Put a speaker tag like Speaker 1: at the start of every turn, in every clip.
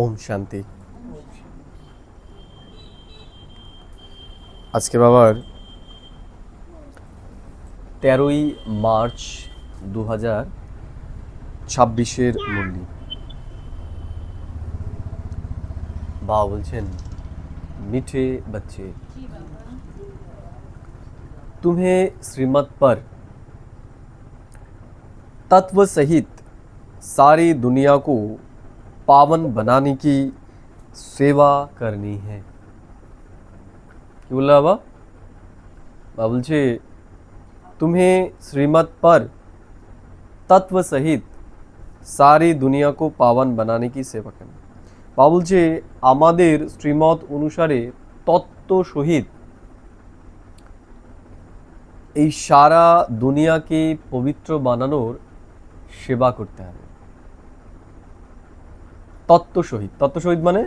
Speaker 1: ওম শান্তি। আজকে বাবার 13ই মার্চ 2026 মুরলি। বাবা বলছেন, मीठे बच्चे, तुम्हें श्रीमत पर तत्व सहित सारी दुनिया को पावन बनाने की सेवा करनी है। কি বললো বাবা? বাবা বলছে तुम्हें श्रीमत पर तत्व सहित सारी दुनिया को पावन बनाने की सेवा करनी। বাবা বলছে আমাদের শ্রীমত অনুসারে তত্ত্ব সহিত এই সারা দুনিয়াকে পবিত্র বানানোর সেবা করতে হবে। তত্ত্ব সহিত, তত্ত্ব সহিত মানে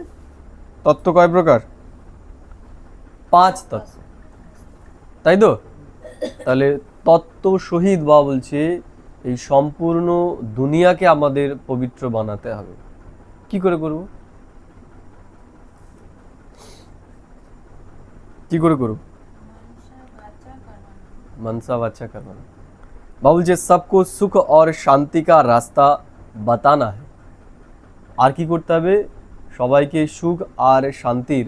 Speaker 1: তত্ত্ব কয় প্রকার? 5 তত্ত্ব, তাই তো? তাহলে তত্ত্ব সহিত বাবা বলছে এই সম্পূর্ণ দুনিয়াকে আমাদের পবিত্র বানাতে হবে। কি করে করব? কি করে করব? मनसा वाचा करवाना। बाबुल जी सबको सुख और शांति का रास्ता बताना है। আর কি করতে হবে? সবাইকে সুখ আর শান্তির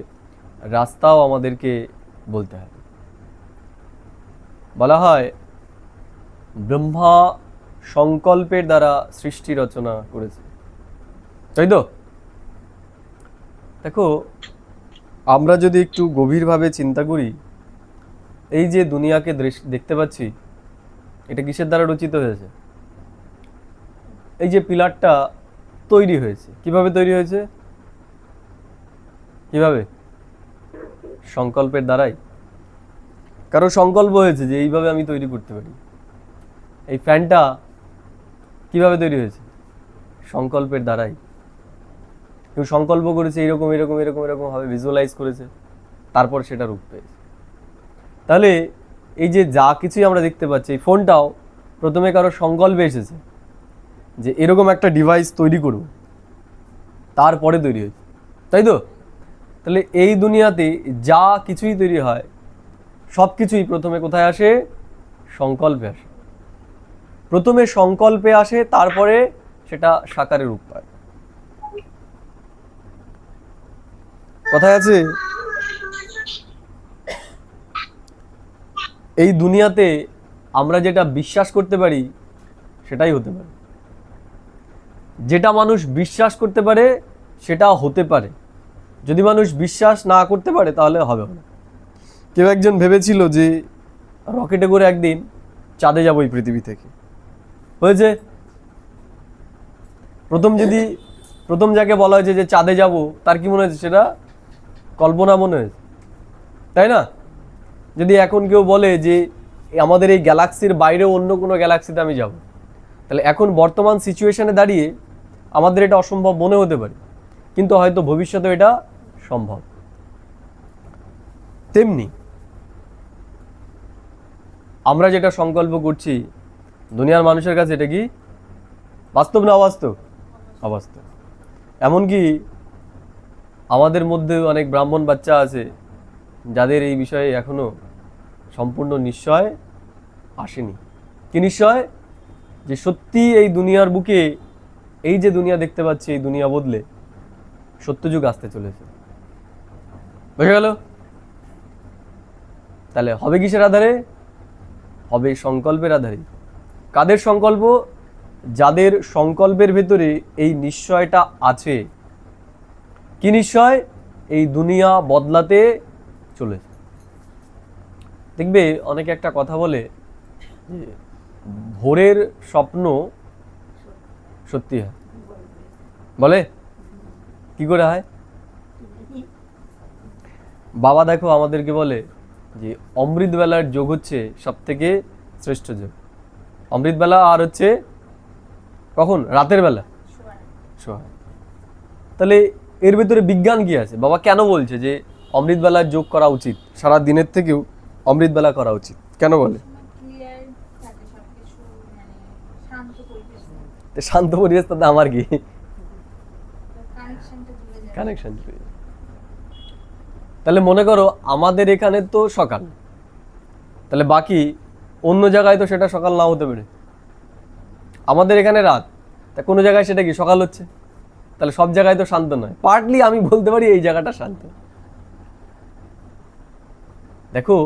Speaker 1: রাস্তাও আমাদেরকে বলতে হবে। বলা হয় ব্রহ্মা সংকল্পের দ্বারা সৃষ্টি রচনা করেছে, তাই তো? দেখো, আমরা যদি একটু গভীরভাবে চিন্তা করি, এই যে দুনিয়াকে দেখতে পাচ্ছি, এটা কিসের দ্বারা রচিত হয়েছে? এই যে পিলারটা তৈরি হয়েছে, কিভাবে তৈরি হয়েছে? কিভাবে? সংকল্পের দ্বারাই। কারো সংকল্প হয়েছে যে এইভাবে আমি তৈরি করতে পারি। এই ফ্যানটা কিভাবে তৈরি হয়েছে? সংকল্পের দ্বারাই। কেউ সংকল্প করেছে এরকম এরকম এরকম এরকম ভাবে ভিজুয়ালাইজ করেছে, তারপর সেটা রূপ পেয়েছে। তাহলে এই যে যা কিছুই আমরা দেখতে পাচ্ছি, এই ফোনটাও প্রথমে কারো সংকল্পে এসেছে যে এরকম একটা ডিভাইস তৈরি করব, তারপরে তৈরি হয়েছে, তাই তো? তাহলে এই দুনিয়াতে যা কিছুই তৈরি হয়, সব কিছুই প্রথমে কোথায় আসে? সংকল্পে আসে। প্রথমে সংকল্পে আসে, তারপরে সেটা সাকারে রূপ পায়। কথায় আছে এই দুনিয়াতে আমরা যেটা বিশ্বাস করতে পারি সেটাই হতে পারে, যেটা মানুষ বিশ্বাস করতে পারে সেটা হতে পারে। যদি মানুষ বিশ্বাস না করতে পারে তাহলে হবে না। কেউ একজন ভেবেছিল যে রকেটে করে একদিন চাঁদে যাবো এই পৃথিবী থেকে, হয়েছে? প্রথম যাকে বলা হয়েছে যে চাঁদে যাব, তার কি মনে হয়েছে? সেটা কল্পনা মনে হয়েছে, তাই না? যদি এখন কেউ বলে যে আমাদের এই গ্যালাক্সির বাইরে অন্য কোনো গ্যালাক্সিতে আমি যাব, তাহলে এখন বর্তমান সিচুয়েশনে দাঁড়িয়ে আমাদের এটা অসম্ভব মনে হতে পারে, কিন্তু হয়তো ভবিষ্যতে এটা সম্ভব। তেমনি আমরা যেটা সংকল্প করছি, দুনিয়ার মানুষের কাছে এটা কি বাস্তব না অবাস্তব? অবাস্তব। এমনকি আমাদের মধ্যে অনেক ব্রাহ্মণ বাচ্চা আছে যাদের এই বিষয়ে এখনো সম্পূর্ণ নিশ্চয় আসেনি। কি নিশ্চয়? যে সত্যি এই দুনিয়ার বুকে এই যে দুনিয়া দেখতে পাচ্ছি, এই দুনিয়া বদলে সত্যযুগ আসতে চলেছে। বুঝে গেল? তাহলে হবে কিসের আধারে? হবে সংকল্পের আধারে। কাদের সংকল্প? যাদের সংকল্পের ভেতরে এই নিশ্চয়টা আছে। কি নিশ্চয়? এই দুনিয়া বদলাতে চলেছে। দেখবে অনেকে একটা কথা বলে যে ভোরের স্বপ্ন সত্যি হয়। বলে কি করে হয়? বাবা দেখো আমাদেরকে বলে যে অমৃতবেলার যোগ হচ্ছে সব থেকে শ্রেষ্ঠ যোগ। অমৃতবেলা আর হচ্ছে কখন? রাতের বেলা সোয়া। তাহলে এর ভিতরে বিজ্ঞান কি আছে? বাবা কেন বলছে যে অমৃতবেলার যোগ করা উচিত, সারা দিনের থেকেও অমৃতবেলা করা উচিত? কেন বলে? শান্ত পরিবেশ। তাতে আমার কি? কানেকশন চলে যাবে। তাহলে মনে করো আমাদের এখানে তো সকাল, তাহলে বাকি অন্য জায়গায় তো সেটা সকাল না হতে পারে। আমাদের এখানে রাত, তা কোনো জায়গায় সেটা কি সকাল হচ্ছে, তাহলে সব জায়গায় তো শান্ত নয়। পার্টলি আমি বলতে পারি এই জায়গাটা শান্ত। দেখো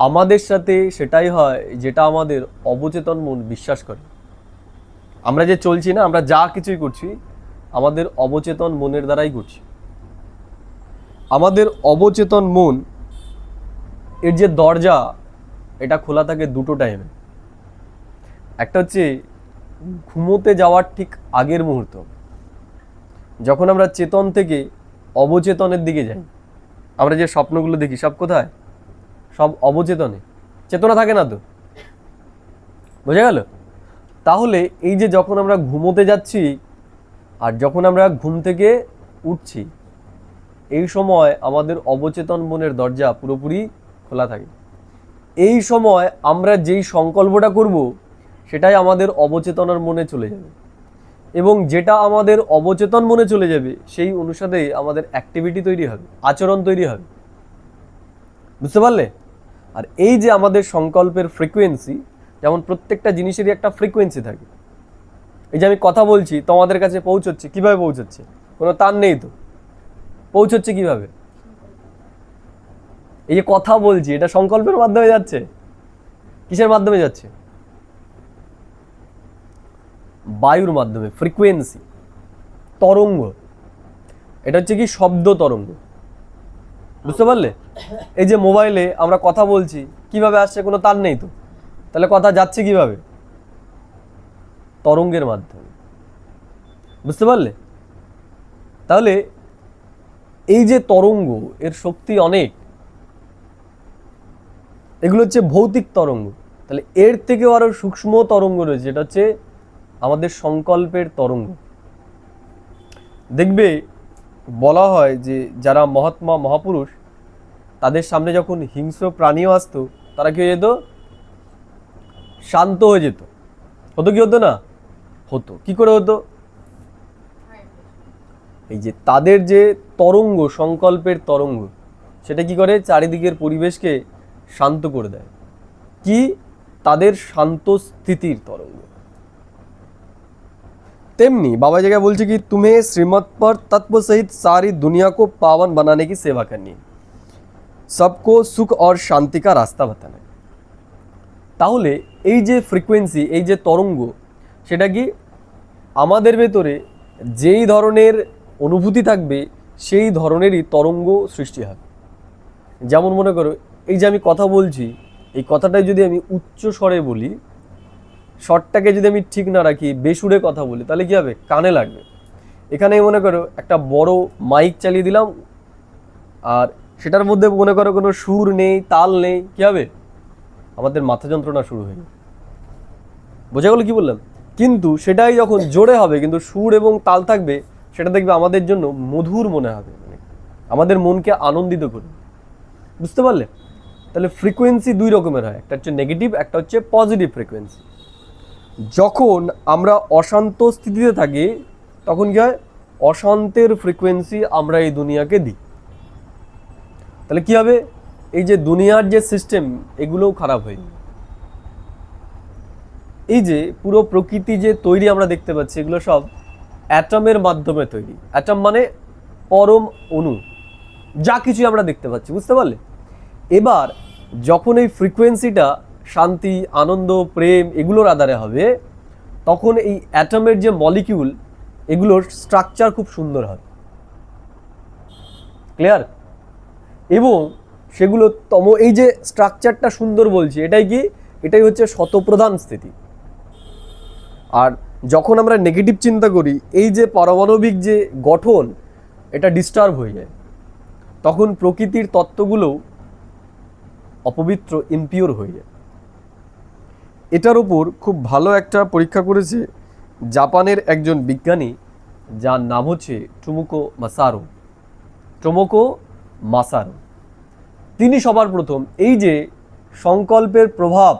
Speaker 1: আমাদের সাথে সেটাই হয় যেটা আমাদের অবচেতন মন বিশ্বাস করে। আমরা যে চলছি না, আমরা যা কিছুই করছি আমাদের অবচেতন মনের দ্বারাই করছি। আমাদের অবচেতন মন এর যে দরজা, এটা খোলা থাকে দুটো টাইমে। একটা হচ্ছে ঘুমোতে যাওয়ার ঠিক আগের মুহূর্ত, যখন আমরা চেতন থেকে অবচেতনের দিকে যাই। আমরা যে স্বপ্নগুলো দেখি সব কোথায়? সব অবচেতনে, চেতনা থাকে না তো, বোঝা গেল? তাহলে এই যে যখন আমরা ঘুমোতে যাচ্ছি আর যখন আমরা ঘুম থেকে উঠছি, এই সময় আমাদের অবচেতন মনের দরজা পুরোপুরি খোলা থাকে। এই সময় আমরা যেই সংকল্পটা করব সেটাই আমাদের অবচেতনের মনে চলে যাবে, এবং যেটা আমাদের অবচেতন মনে চলে যাবে সেই অনুসারে আমাদের অ্যাক্টিভিটি তৈরি হবে, আচরণ তৈরি হবে। বুঝতে পারলে? আর এই যে আমাদের সংকল্পের ফ্রিকোয়েন্সি, যেমন প্রত্যেকটা জিনিসেরই একটা ফ্রিকোয়েন্সি থাকে। এই যে আমি কথা বলছি তোমাদের কাছে পৌঁছচ্ছে, কিভাবে পৌঁছচ্ছে? কোনো তার নেই তো, পৌঁছচ্ছে কিভাবে? এই যে কথা বলছি এটা সংকল্পের মাধ্যমে যাচ্ছে। কিসের মাধ্যমে যাচ্ছে? বায়ুর মাধ্যমে। ফ্রিকোয়েন্সি, তরঙ্গ, এটা হচ্ছে কি শব্দ তরঙ্গ। বুঝতে পারলে? এই যে মোবাইলে আমরা কথা বলছি কিভাবে আসছে? কোনো তার নেই তো, তাহলে কথা যাচ্ছে কিভাবে? তরঙ্গের মাধ্যমে। বুঝতে পারলে? তাহলে এই যে তরঙ্গ, এর শক্তি অনেক। এগুলো হচ্ছে ভৌতিক তরঙ্গ। তাহলে এর থেকেও আরো সূক্ষ্ম তরঙ্গ রয়েছে, যেটা হচ্ছে আমাদের সংকল্পের তরঙ্গ। দেখবে বলা হয় যে যারা মহাত্মা মহাপুরুষ, তাদের সামনে যখন হিংস্র প্রাণীও আসতো, তারা কি হয়ে যেত? শান্ত হয়ে যেত। হতো কি হতো না? হতো। কি করে হতো? এই যে তাদের যে তরঙ্গ, সংকল্পের তরঙ্গ, সেটা কি করে? চারিদিকের পরিবেশকে শান্ত করে দেয়। কি? তাদের শান্ত স্থিতির তরঙ্গ। তেমনি বাবা জায়গায় বলছে কি, तुम्हें श्रीमत पर तत्व सहित सारी दुनिया को पावन बनाने की सेवा करनी, सबको सुख और शांति का रास्ता बताना। তাহলে এই যে ফ্রিকোয়েন্সি, এই যে তরঙ্গ, সেটা কি আমাদের ভেতরে যেই ধরনের অনুভূতি থাকবে সেই ধরনেরই তরঙ্গ সৃষ্টি হবে। যেমন মনে করো এই যে আমি কথা বলছি, এই কথাটাই যদি আমি উচ্চ স্বরে বলি, স্বরটাকে যদি আমি ঠিক না রাখি, বেসুরে কথা বলি, তাহলে কি হবে? কানে লাগবে। এখানে মনে করো একটা বড় মাইক চালিয়ে দিলাম, আর সেটার মধ্যে মনে করো কোনো সুর নেই, তাল নেই, কি হবে? আমাদের মাথা যন্ত্রণা শুরু হয়ে যাবে। বোঝা গেল কি বললাম? কিন্তু সেটাই যখন জোরে হবে, কিন্তু সুর এবং তাল থাকবে, সেটা দেখবে আমাদের জন্য মধুর মনে হবে, মানে আমাদের মনকে আনন্দিত করবে। বুঝতে পারলে? তাহলে ফ্রিকোয়েন্সি দুই রকমের হয়, একটা হচ্ছে নেগেটিভ, একটা হচ্ছে পজিটিভ ফ্রিকোয়েন্সি। যখন আমরা অশান্ত স্থিতিতে থাকি, তখন কি হয়? অশান্তের ফ্রিকোয়েন্সি আমরা এই দুনিয়াকে দিই। তাহলে কি হবে? এই যে দুনিয়ার যে সিস্টেম, এগুলোও খারাপ হয়ে যাবে। এই যে পুরো প্রকৃতি যে তৈরি আমরা দেখতে পাচ্ছি, এগুলো সব অ্যাটমের মাধ্যমে তৈরি। অ্যাটম মানে পরম অণু, যা কিছু আমরা দেখতে পাচ্ছি। বুঝতে পারলে? এবার যখন এই ফ্রিকোয়েন্সিটা শান্তি, আনন্দ, প্রেম এগুলোর আধারে হবে, তখন এই অ্যাটমের যে মলিকিউল, এগুলোর স্ট্রাকচার খুব সুন্দর হবে। ক্লিয়ার? এবং সেগুলো এই যে স্ট্রাকচারটা সুন্দর বলছি, এটাই কি? এটাই হচ্ছে শতপ্রধান স্থিতি। আর যখন আমরা নেগেটিভ চিন্তা করি, এই যে পারমাণবিক যে গঠন, এটা ডিস্টার্ব হয়ে যায়। তখন প্রকৃতির তত্ত্বগুলো অপবিত্র, ইমপিওর হয়ে যায়। এটার উপর খুব ভালো একটা পরীক্ষা করেছে জাপানের একজন বিজ্ঞানী, যার নাম হচ্ছে টমোকো মাসারো। তিনি সবার প্রথম এই যে সংকল্পের প্রভাব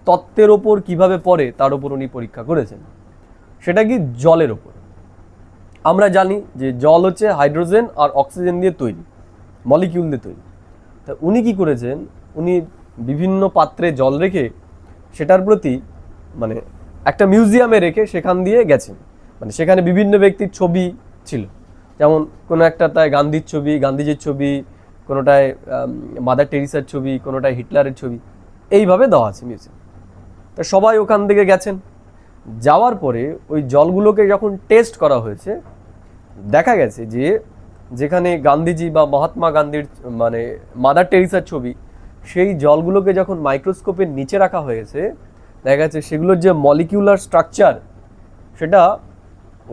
Speaker 1: তত্ত্বের ওপর কিভাবে পড়ে, তার উপর উনি পরীক্ষা করেছেন। সেটা কি? জলের ওপর। আমরা জানি যে জল হচ্ছে হাইড্রোজেন আর অক্সিজেন দিয়ে তৈরি, মলিকিউল দিয়ে তৈরি। তা উনি কি করেছেন, উনি বিভিন্ন পাত্রে জল রেখে সেটার প্রতি মানে একটা মিউজিয়ামে রেখে সেখান দিয়ে গেছেন। মানে সেখানে বিভিন্ন ব্যক্তির ছবি ছিল, যেমন কোনো একটাতে গান্ধীর ছবি, গান্ধীজির ছবি, কোনোটায় মাদার টেরিসার ছবি, কোনোটায় হিটলারের ছবি, এইভাবে দেওয়া আছে মিউজিয়াম। তা সবাই ওখান থেকে গেছেন। যাওয়ার পরে ওই জলগুলোকে যখন টেস্ট করা হয়েছে, দেখা গেছে যে যেখানে গান্ধীজি বা মহাত্মা গান্ধীর মানে মাদার টেরিসার ছবি, সেই জলগুলোকে যখন মাইক্রোস্কোপের নিচে রাখা হয়েছে, দেখা গেছে সেগুলোর যে মলিকিউলার স্ট্রাকচার, সেটা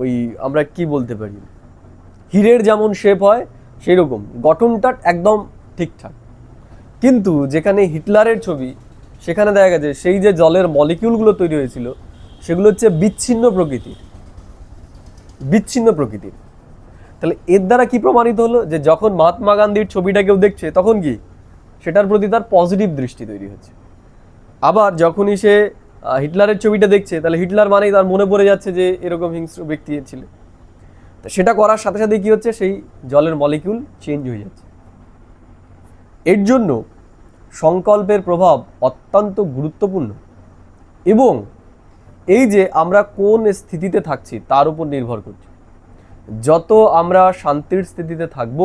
Speaker 1: ওই আমরা কি বলতে পারি, হীরের যেমন শেপ হয় সেই রকম গঠনটা একদম ঠিকঠাক। কিন্তু যেখানে হিটলারের ছবি, সেখানে দেখা গেছে সেই যে জলের মলিকিউলগুলো তৈরি হয়েছিল সেগুলো হচ্ছে বিচ্ছিন্ন প্রকৃতির। তাহলে এর দ্বারা কি প্রমাণিত হলো, যে যখন মহাত্মা গান্ধীর ছবিটা কেউ দেখছে তখন কি সেটার প্রতি তার পজিটিভ দৃষ্টি তৈরি হচ্ছে। আবার যখনই সে হিটলারের ছবিটা দেখছে, তাহলে হিটলার মানেই তার মনে পড়ে যাচ্ছে যে এরকম হিংস্র ব্যক্তি ছিল। তো সেটা করার সাথে সাথে কি হচ্ছে, সেই জলের মলিকিউল চেঞ্জ হয়ে যাচ্ছে। এর জন্য সংকল্পের প্রভাব অত্যন্ত গুরুত্বপূর্ণ, এবং এই যে আমরা কোন স্থিতিতে থাকছি তার উপর নির্ভর করছে। যত আমরা শান্তির স্থিতিতে থাকব,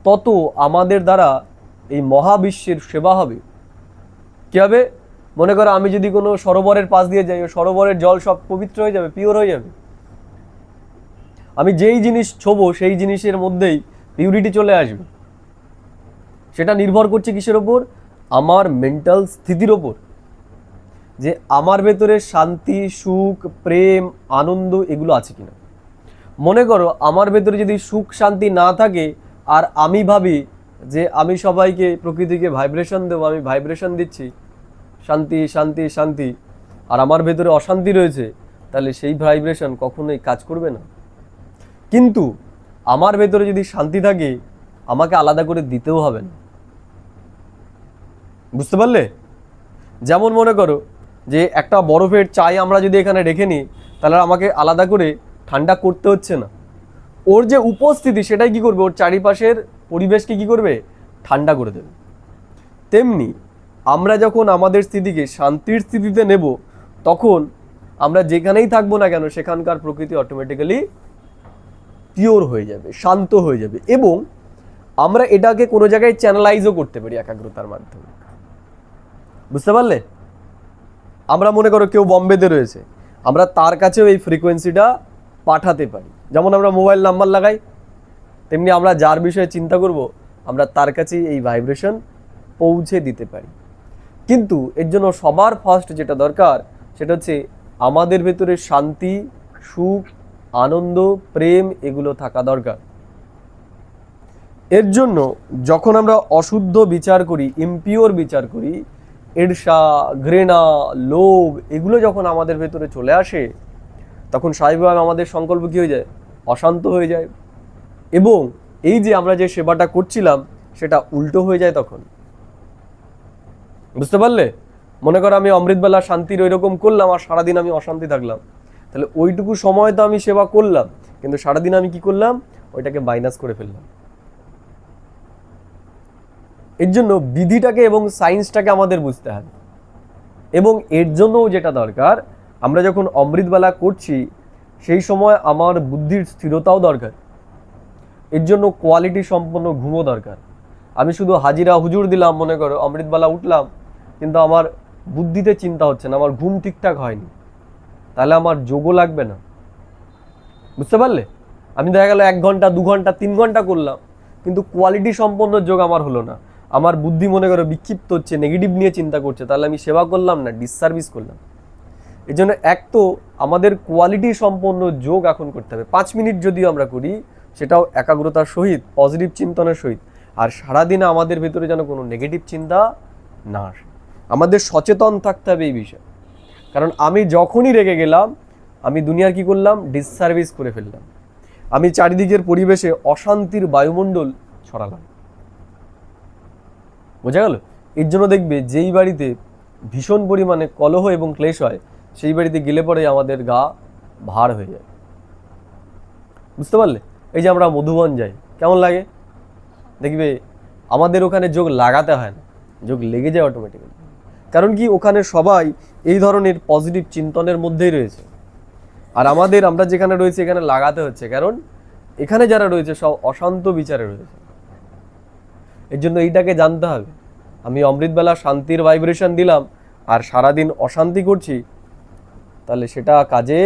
Speaker 1: তত আমাদের দ্বারা এই মহাবিশ্বের সেবা হবে। কী হবে, মনে করো আমি যদি কোনো সরোবরের পাশ দিয়ে যাই, ওই সরোবরের জল সব পবিত্র হয়ে যাবে, পিওর হয়ে যাবে। আমি যেই জিনিস ছোবো সেই জিনিসের মধ্যেই পিউরিটি চলে আসবে। সেটা নির্ভর করছে কিসের ওপর, আমার মেন্টাল স্থিতির ওপর, যে আমার ভেতরে শান্তি, সুখ, প্রেম, আনন্দ এগুলো আছে কিনা। মনে করো আমার ভেতরে যদি সুখ শান্তি না থাকে, আর আমি ভাবি যে আমি সবাইকে প্রকৃতিকে ভাইব্রেশন দেবো, আমি ভাইব্রেশন দিচ্ছি শান্তি শান্তি শান্তি, আর আমার ভেতরে অশান্তি রয়েছে, তাহলে সেই ভাইব্রেশন কখনোই কাজ করবে না। কিন্তু আমার ভেতরে যদি শান্তি থাকে, আমাকে আলাদা করে দিতেও হবে না। বুঝতে পারলে? যেমন মনে করো যে একটা বরফের চাই আমরা যদি এখানে রেখে নিই, তাহলে আমাকে আলাদা করে ঠান্ডা করতে হচ্ছে না। ওর যে উপস্থিতি সেটাই কি করবে, ওর চারিপাশের পরিবেশকে কি করবে, ঠান্ডা করে দেবে। তেমনি আমরা যখন আমাদের স্থিতিকে শান্তির স্থিতিতে নেব, তখন আমরা যেখানেই থাকবো না কেন সেখানকার প্রকৃতি অটোমেটিক্যালি পিওর হয়ে যাবে, শান্ত হয়ে যাবে, এবং আমরা এটাকে কোনো জায়গায় চ্যানেলাইজও করতে পারি একাগ্রতার মাধ্যমে। বুঝতে পারলে? আমরা মনে করো কেউ বম্বেতে রয়েছে, আমরা তার কাছেও এই ফ্রিকোয়েন্সিটা পাঠাতে পারি। যেমন আমরা মোবাইল নাম্বার লাগাই, তেমনি আমরা যার বিষয়ে চিন্তা করব, আমরা তার কাছেই এই ভাইব্রেশন পৌঁছে দিতে পারি। কিন্তু এর জন্য সবার ফার্স্ট যেটা দরকার, সেটা হচ্ছে আমাদের ভেতরে শান্তি, সুখ, আনন্দ, প্রেম এগুলো থাকা দরকার। এর জন্য যখন আমরা অশুদ্ধ বিচার করি, ইমপিওর বিচার করি, ঈর্ষা, ঘৃণা, লোভ এগুলো যখন আমাদের ভেতরে চলে আসে, তখন স্বাভাবিকভাবে আমাদের সংকল্প কী হয়ে যায়, অশান্ত হয়ে যায়, এবং এই যে আমরা যে সেবাটা করছিলাম সেটা উল্টো হয়ে যায় তখন। বুঝতে পারলে? মনে করো আমি অমৃতবেলা শান্তির ওই রকম করলাম, আর সারাদিন আমি অশান্তি থাকলাম, তাহলে ওইটুকু সময় তো আমি সেবা করলাম, কিন্তু সারাদিন আমি কি করলাম, ওইটাকে মাইনাস করে ফেললাম। এর জন্য বিধিটাকে এবং সায়েন্সটাকে আমাদের বুঝতে হবে। এবং এর জন্যও যেটা দরকার, আমরা যখন অমৃতবেলা করছি সেই সময় আমার বুদ্ধির স্থিরতাও দরকার। এর জন্য কোয়ালিটি সম্পন্ন ঘুমও দরকার। আমি শুধু হাজিরা হুজুর দিলাম, মনে করো অমৃতবেলা উঠলাম, কিন্তু আমার বুদ্ধিতে চিন্তা হচ্ছে না, আমার ঘুম ঠিকঠাক হয়নি, তাহলে আমার যোগও লাগবে না। বুঝতে পারলে? আমি দেখা গেল 1 ঘন্টা 2 ঘন্টা 3 ঘন্টা করলাম, কিন্তু কোয়ালিটি সম্পন্ন যোগ আমার হলো না, আমার বুদ্ধি মনে করো বিক্ষিপ্ত হচ্ছে, নেগেটিভ নিয়ে চিন্তা করছে, তাহলে আমি সেবা করলাম না, ডিসসার্ভিস করলাম। এই জন্য এক তো আমাদের কোয়ালিটি সম্পন্ন যোগ এখন করতে হবে। 5 মিনিট যদিও আমরা করি, সেটাও একাগ্রতার সহিত, পজিটিভ চিন্তনের সহিত, আর সারাদিনে আমাদের ভেতরে যেন কোনো নেগেটিভ চিন্তা না আসে। আমাদের সচেতন থাকতে হবে এই বিষয়ে। কারণ আমি যখনই রেগে গেলাম, আমি দুনিয়ার কি করলাম, ডিসসার্ভিস করে ফেললাম, আমি চারিদিকের পরিবেশে অশান্তির বায়ুমণ্ডল ছড়ালাম। বোঝা গেল? এর জন্য দেখবে যেই বাড়িতে ভীষণ পরিমাণে কলহ এবং ক্লেশ হয়, সেই বাড়িতে গেলে পরে আমাদের গা ভার হয়ে যায়। বুঝতে পারলে? এই যে আমরা মধুবন যাই, কেমন লাগে? দেখবে আমাদের ওখানে যোগ লাগাতে হয় না, যোগ লেগে যায় অটোমেটিক্যালি। কারণ কি, ওখানে সবাই এই ধরনের পজিটিভ চিন্তনের মধ্যেই রয়েছে। আর আমরা যেখানে রয়েছে এখানে লাগাতে হচ্ছে, কারণ এখানে যারা রয়েছে সব অশান্ত বিচারে রয়েছে। এর জন্য এইটাকে জানতে হবে, আমি অমৃতবেলা শান্তির ভাইব্রেশন দিলাম আর সারাদিন অশান্তি করছি, তাহলে সেটা কাজে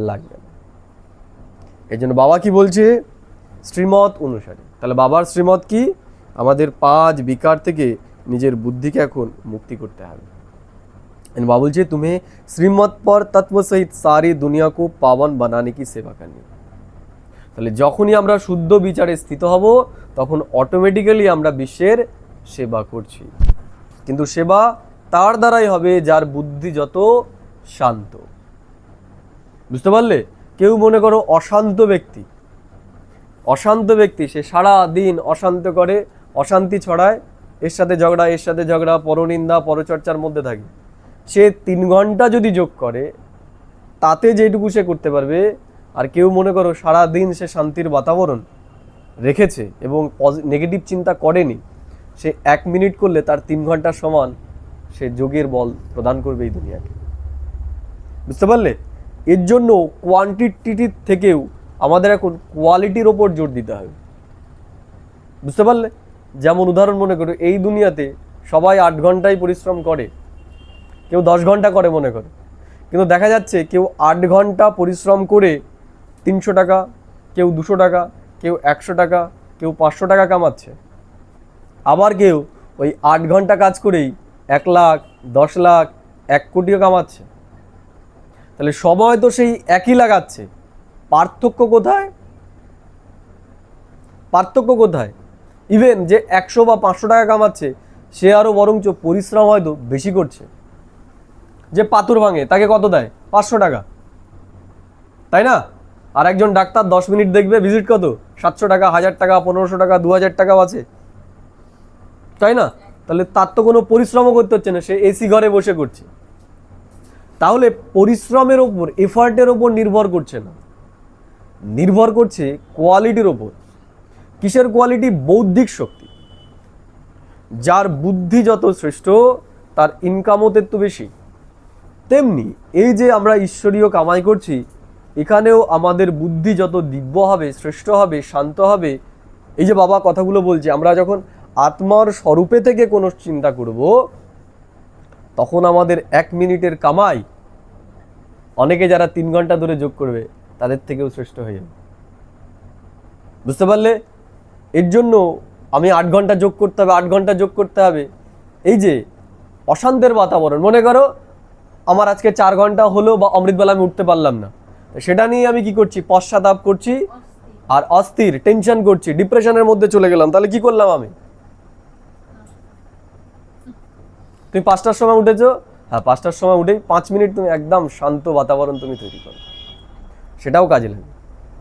Speaker 1: লাগবে না। এই জন্য বাবা কি বলছে? শ্রীমত অনুসারে। তাহলে বাবার শ্রীমত কি? আমাদের 5 বিকার থেকে নিজের বুদ্ধিকে এখন মুক্তি করতে হবে। बाबा बोलছে তুমি শ্রীমত পর তত্ত্ব সহিত সারি দুনিয়া কো পাবন বানানে কি সেবা করনি। তাহলে যখনই আমরা শুদ্ধ বিচারে স্থিত হব তখন অটোমেটিক্যালি আমরা বিশ্বের সেবা করছি। কিন্তু সেবা তার দ্বারাই হবে যার বুদ্ধি যত শান্ত। বুঝতে পারলে? কেউ মনে করো অশান্ত ব্যক্তি, সে সারা দিন অশান্ত করে, অশান্তি ছড়ায়, এর সাথে ঝগড়া, পরনিন্দা, পরচর্চার মধ্যে থাকে। সে 3 ঘন্টা যদি যোগ করে তাতে যেটুকু সে করতে পারবে, আর কেউ মনে করো সারা দিন সে শান্তির বাতাবরণ রেখেছে এবং নেগেটিভ চিন্তা করেনি, সে 1 মিনিট করলে তার 3 ঘন্টার সমান সে যোগের বল প্রদান করবে এই দুনিয়াকে। বুঝতে পারলে? এর জন্য কোয়ান্টিটির থেকেও আমাদের এখন কোয়ালিটির ওপর জোর দিতে হবে। বুঝতে পারলে? যেমন উদাহরণ মনে করো, এই দুনিয়াতে সবাই 8 ঘন্টাই পরিশ্রম করে, কেউ 10 ঘন্টা করে মনে করো, কিন্তু দেখা যাচ্ছে কেউ 8 ঘন্টা পরিশ্রম করে 300 টাকা, কেউ 200 টাকা, কেউ 100 টাকা, কেউ 500 টাকা কামাচ্ছে। আবার কেউ ওই 8 ঘন্টা কাজ করেই 1 লাখ, 10 লাখ, 1 কোটিও কামাচ্ছে। তাহলে সময় তো সেই একই লাগাচ্ছে, পার্থক্য কোথায়? ইভেন যে 100 বা 500 টাকা কামাচ্ছে সে আরও বরঞ্চ পরিশ্রম হয়তো বেশি করছে। যে পাথর ভাঙে তাকে কত দেয়? 500 টাকা, তাই না? আর একজন ডাক্তার 10 মিনিট দেখবে, ভিজিট কত? 700 টাকা, 1000 টাকা, 1500 টাকা, 2000 টাকাও আছে, তাই না? তাহলে তার তো কোনো পরিশ্রমও করতে হচ্ছে না, সে এসি ঘরে বসে করছে। তাহলে পরিশ্রমের ওপর, এফার্টের ওপর নির্ভর করছে না, নির্ভর করছে কোয়ালিটির ওপর। কিসের কোয়ালিটি? বৌদ্ধিক শক্তি। যার বুদ্ধি যত শ্রেষ্ঠ তার ইনকামও তত বেশি। তেমনি এই যে আমরা ঈশ্বরীয় কামাই করছি, এখানেও আমাদের বুদ্ধি যত দিব্য হবে, শ্রেষ্ঠ হবে, শান্ত হবে। এই যে বাবা কথাগুলো বলছে, আমরা যখন আত্মার স্বরূপে থেকে কোনো চিন্তা করব তখন আমাদের 1 মিনিটের কামাই অনেকে যারা 3 ঘন্টা ধরে যোগ করবে তাদের থেকেও শ্রেষ্ঠ হয়ে যাবে। বুঝতে পারলে? এর জন্য আমি 8 ঘন্টা যোগ করতে হবে, 8 ঘন্টা যোগ করতে হবে। এই যে অশান্তের বাতাবরণ, মনে করো আমার আজকে 4 ঘন্টা হলো বা অমৃতবেলা আমি উঠতে পারলাম না, সেটা নিয়ে আমি কি করছি? পশ্চাতাপ করছি আর অস্থির, টেনশন করছি, ডিপ্রেশনের মধ্যে চলে গেলাম। তাহলে কি করলাম আমি? তুমি 5টার সময় উঠেছো, হ্যাঁ 5টার সময় উঠেই 5 মিনিট তুমি একদম শান্ত বাতাবরণ তুমি তৈরি করো, সেটাও কাজে লাগে।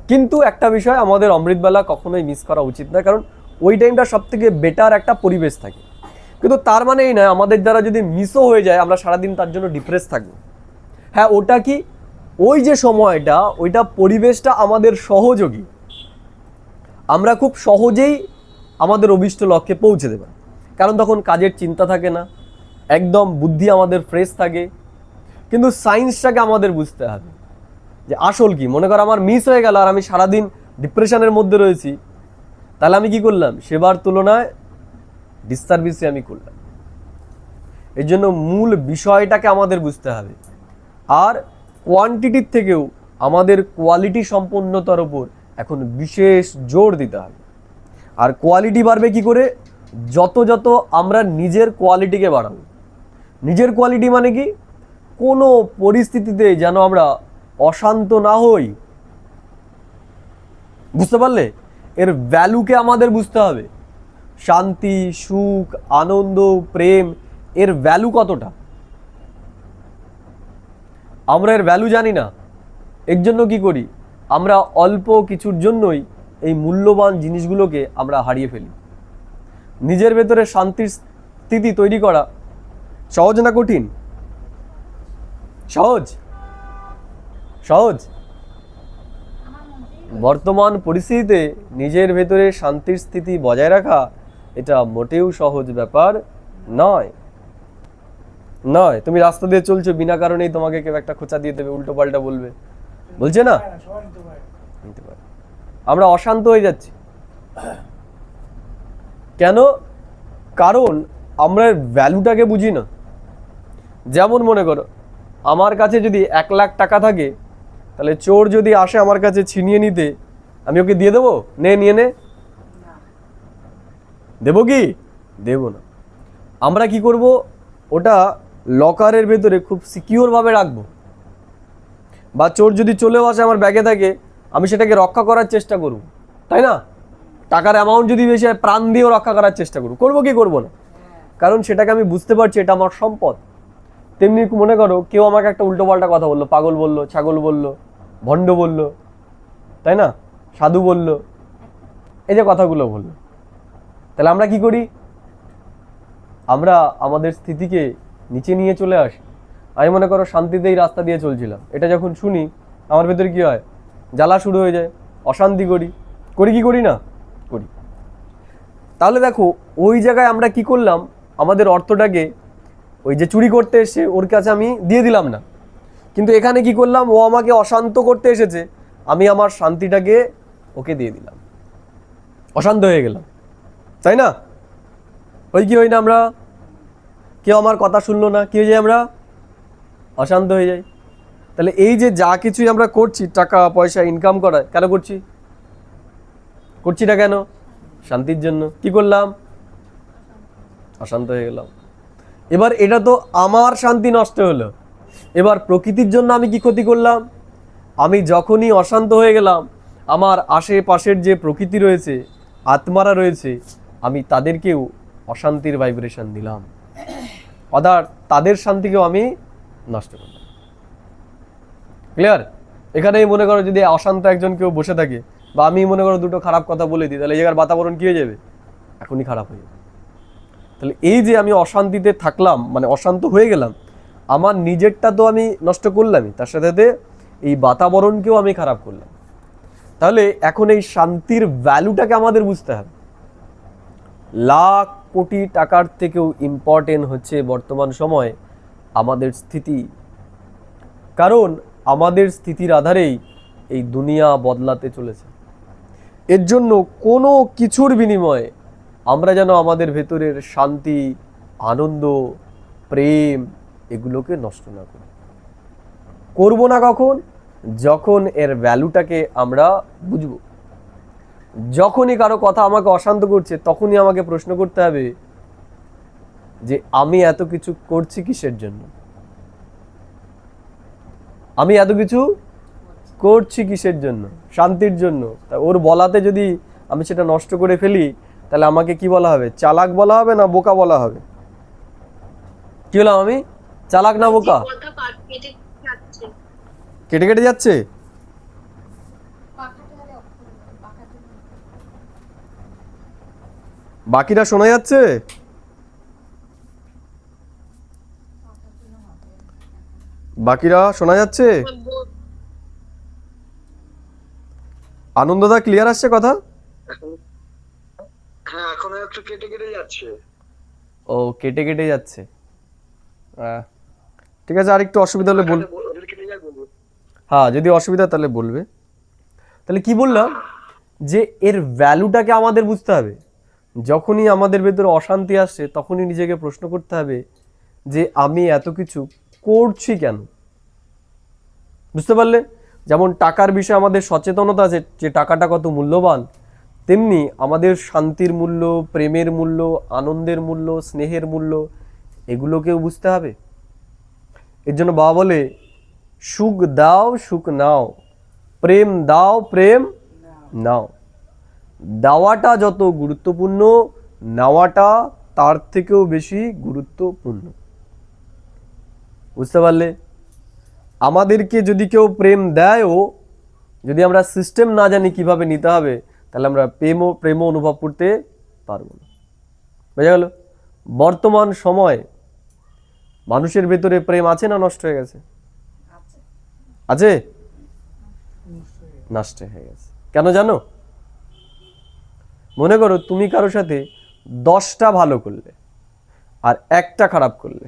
Speaker 1: কিন্তু একটা বিষয় আমাদের অমৃতবেলা কখনোই মিস করা উচিত না, কারণ ওই টাইমটা সব থেকে বেটার একটা পরিবেশ থাকে। কিন্তু তার মানে এই নয় আমাদের দ্বারা যদি মিসও হয়ে যায় আমরা সারাদিন তার জন্য ডিপ্রেস থাকবো। হ্যাঁ, ওটা কি, ওই যে সময়টা, ওইটা পরিবেশটা আমাদের সহযোগী, আমরা খুব সহজেই আমাদের অভীষ্ট লক্ষ্যে পৌঁছে দেব, কারণ তখন কাজের চিন্তা থাকে না, একদম বুদ্ধি আমাদের ফ্রেশ থাকে। কিন্তু সায়েন্সটাকে আমাদের বুঝতে হবে যে আসল কি। মনে করো আমার মিস হয়ে গেল আর আমি সারাদিন ডিপ্রেশনের মধ্যে রয়েছি, তাহলে আমি কি করলাম? সেবার তুলনায় ডিসসার্ভিসে আমি করলাম। এর জন্য মূল বিষয়টাকে আমাদের বুঝতে হবে, আর কোয়ান্টিটির থেকেও আমাদের কোয়ালিটি সম্পন্নতার উপর এখন বিশেষ জোর দিতে হবে। আর কোয়ালিটি বাড়বে কি করে? যত আমরা নিজের কোয়ালিটিকে বাড়াবো। নিজের কোয়ালিটি মানে কি? কোনো পরিস্থিতিতে যেন আমরা অশান্ত না হই। বুঝতে পারলে? এর ভ্যালুকে আমাদের বুঝতে হবে। শান্তি, সুখ, আনন্দ, প্রেম, এর ভ্যালু কতটা? আমরা এর ভ্যালু জানি না। এর জন্য কি করি? আমরা অল্প কিছুর জন্যই এই মূল্যবান জিনিসগুলোকে আমরা হারিয়ে ফেলি। নিজের ভেতরে শান্তির স্থিতি তৈরি করা সহজ না কঠিন? সহজ? বর্তমান পরিস্থিতিতে নিজের ভেতরে শান্তির স্থিতি বজায় রাখা এটা মোটেও সহজ ব্যাপার নয়। নয়, তুমি রাস্তা দিয়ে চলছো, বিনা কারণেই তোমাকে কেউ একটা খোঁচা দিয়ে দেবে, উল্টো পাল্টা বলবে, বলছে না? নিতে পারে। আমরা অশান্ত হয়ে যাচ্ছি কেন? কারণ আমরা ভ্যালুটাকে বুঝি না। যেমন মনে করো, আমার কাছে যদি 1,00,000 টাকা থাকে, তাহলে চোর যদি আসে আমার কাছে ছিনিয়ে নিতে, আমি ওকে দিয়ে দেবো? নিয়ে নে, দেবো কি? দেব না। আমরা কি করব? ওটা লকারের ভেতরে খুব সিকিউর ভাবে রাখবো। বা চোর যদি চলেও আসে আমার ব্যাগে থাকে, আমি সেটাকে রক্ষা করার চেষ্টা করব, তাই না? টাকার অ্যামাউন্ট যদি বেশি হয়, প্রাণ দিয়েও রক্ষা করার চেষ্টা করব। করবো কি করবো না? কারণ সেটাকে আমি বুঝতে পারছি এটা আমার সম্পদ। তেমনি মনে করো কেউ আমাকে একটা উল্টো পাল্টা কথা বললো, পাগল বললো, ছাগল বললো, ভণ্ড বললো, তাই না, সাধু বললো, এই যে কথাগুলো বললো, তাহলে আমরা কি করি? আমরা আমাদের স্থিতিকে নিচে নিয়ে চলে আসি। আমি মনে করো শান্তিতেই রাস্তা দিয়ে চলছিলাম, এটা যখন শুনি আমার ভেতরে কি হয়? জ্বালা শুরু হয়ে যায়, অশান্তি করি কি করি না? করি। তাহলে দেখো ওই জায়গায় আমরা কি করলাম? আমাদের অর্থটাকে ওই যে চুরি করতে এসে ওর কাছে আমি দিয়ে দিলাম না, কিন্তু এখানে কি করলাম? ও আমাকে অশান্ত করতে এসেছে, আমি আমার শান্তিটাকে ওকে দিয়ে দিলাম, অশান্ত হয়ে গেলাম, তাই না? ওই কি হই না আমরা? কেউ আমার কথা শুনলো না, কি হয়ে যায়? আমরা অশান্ত হয়ে যাই। তাহলে এই যে যা কিছুই আমরা করছি, টাকা পয়সা ইনকাম করা, কেন করছি? করছিটা কেন? শান্তির জন্য। কি করলাম? অশান্ত হয়ে গেলাম। এবার এটা তো আমার শান্তি নষ্ট হলো। এবার প্রকৃতির জন্য আমি কি ক্ষতি করলাম? আমি যখনই অশান্ত হয়ে গেলাম, আমার আশেপাশের যে প্রকৃতি রয়েছে, আত্মারা রয়েছে, আমি তাদেরকেও অশান্তির ভাইব্রেশন দিলাম, অর্থাৎ তাদের শান্তিকেও আমি নষ্ট করলাম। ক্লিয়ার? এখানেই মনে করো যদি অশান্ত একজন কেউ বসে থাকে, বা আমি মনে করো দুটো খারাপ কথা বলে দিই, তাহলে এই জায়গার বাতাবরণ কি হয়ে যাবে? এখনই খারাপ হয়ে যাবে। তাহলে এই যে আমি অশান্তিতে থাকলাম, মানে অশান্ত হয়ে গেলাম, আমার নিজেরটা তো আমি নষ্ট করলামই, তার সাথে সাথে এই বাতাবরণকেও আমি খারাপ করলাম। তাহলে এখন এই শান্তির ভ্যালুটাকে আমাদের বুঝতে হবে। লাখ কোটি টাকার থেকেও ইম্পর্টেন্ট হচ্ছে বর্তমান সময়ে আমাদের স্থিতি। কারণ আমাদের স্থিতির আধারেই এই দুনিয়া বদলাতে চলেছে। এর জন্য কোনো কিছুর বিনিময়ে আমরা যেন আমাদের ভেতরের শান্তি, আনন্দ, প্রেম এগুলোকে নষ্ট না করি। করবো না কখন? যখন এর ভ্যালুটাকে আমরা বুঝবো। যখনই কারো কথা আমাকে অশান্ত করছে, তখনই আমাকে প্রশ্ন করতে হবে যে আমি এত কিছু করছি কিসের জন্য? আমি এত কিছু করছি কিসের জন্য? শান্তির জন্য। তা ওর বলাতে যদি আমি সেটা নষ্ট করে ফেলি, তাহলে আমাকে কি বলা হবে? চালাক বলা হবে না বোকা বলা হবে? কি বললাম আমি? চালাক না বোকা? কেটে কেটে যাচ্ছে। বাকিটা শোনা যাচ্ছে? বাকিরা শোনা যাচ্ছে? আনন্দদা ক্লিয়ার আসছে কথা?
Speaker 2: হ্যাঁ, এখন একটু কেটে কেটে যাচ্ছে।
Speaker 1: ও কেটে কেটে যাচ্ছে। ঠিক আছে, আর একটু অসুবিধা হলে বল। হ্যাঁ, যদি অসুবিধা তাহলে বলবে। তাহলে কি বললাম? যে এর ভ্যালুটাকে আমাদের বুঝতে হবে। যখনই আমাদের ভেতরে অশান্তি আসছে, তখনই নিজেকে প্রশ্ন করতে হবে যে আমি এত কিছু করছি কেন? বুঝতে পারলে? যেমন টাকার বিষয়ে আমাদের সচেতনতা আছে যে টাকাটা কত মূল্যবান, তেমনি আমাদের শান্তির মূল্য, প্রেমের মূল্য, আনন্দের মূল্য, স্নেহের মূল্য এগুলোকেও বুঝতে হবে। এর জন্য বাবা বলে, সুখ দাও সুখ নাও, প্রেম দাও প্রেম নাও। দেওয়াটা যত গুরুত্বপূর্ণ, নেওয়াটা তার থেকেও বেশি গুরুত্বপূর্ণ। বুঝতে পারলে? আমাদেরকে যদি কেউ প্রেম দেয়ও, যদি আমরা সিস্টেম না জানি কিভাবে নিতে হবে, তাহলে আমরা প্রেম অনুভব করতে পারবো না। বোঝা গেল? বর্তমান সময় মানুষের ভেতরে প্রেম আছে না নষ্ট হয়ে গেছে? আছে? নষ্ট হয়ে গেছে। কেন জানো? মনে করো তুমি কারোর সাথে 10টা ভালো করলে আর একটা খারাপ করলে,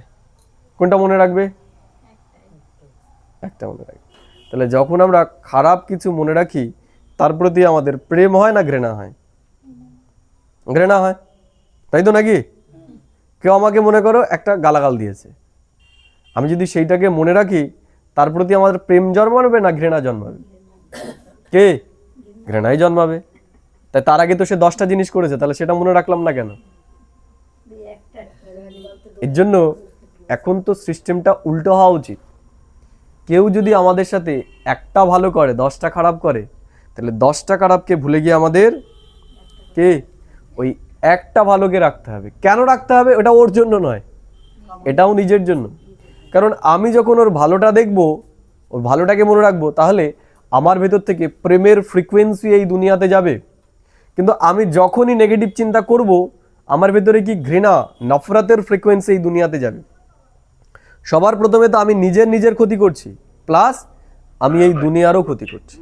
Speaker 1: কোনটা মনে রাখবে? একটা মনে রাখবে। তাহলে যখন আমরা খারাপ কিছু মনে রাখি তার প্রতি আমাদের প্রেম হয় না ঘৃণা হয়? ঘৃণা হয়, তাই তো নাকি? কেউ আমাকে মনে করো একটা গালাগাল দিয়েছে, আমি যদি সেইটাকে মনে রাখি তার প্রতি আমাদের প্রেম জন্মাবে না ঘৃণা জন্মাবে? কে? ঘৃণাই জন্মাবে। তাই তার আগে তো সে 10টা জিনিস করেছে, তাহলে সেটা মনে রাখলাম না কেন? এর জন্য এখন তো সিস্টেমটা উল্টো হওয়া উচিত। কেউ যদি আমাদের সাথে একটা ভালো করে 10টা খারাপ করে, তাহলে 10টা খারাপকে ভুলে গিয়ে আমাদের কে ওই একটা ভালোকে রাখতে হবে। কেন রাখতে হবে? ওটা ওর জন্য নয়, এটাও নিজের জন্য। কারণ আমি যখন ওর ভালোটা দেখব, ওর ভালোটাকে মনে রাখবো, তাহলে আমার ভেতর থেকে প্রেমের ফ্রিকোয়েন্সি এই দুনিয়াতে যাবে। কিন্তু আমি যখনই নেগেটিভ চিন্তা করব, আমার ভেতরে কি ঘৃণা, নফরতের ফ্রিকোয়েন্সি এই দুনিয়াতে যাবে। সবার প্রথমে তো আমি নিজের ক্ষতি করছি, প্লাস আমি এই দুনিয়ারও ক্ষতি করছি।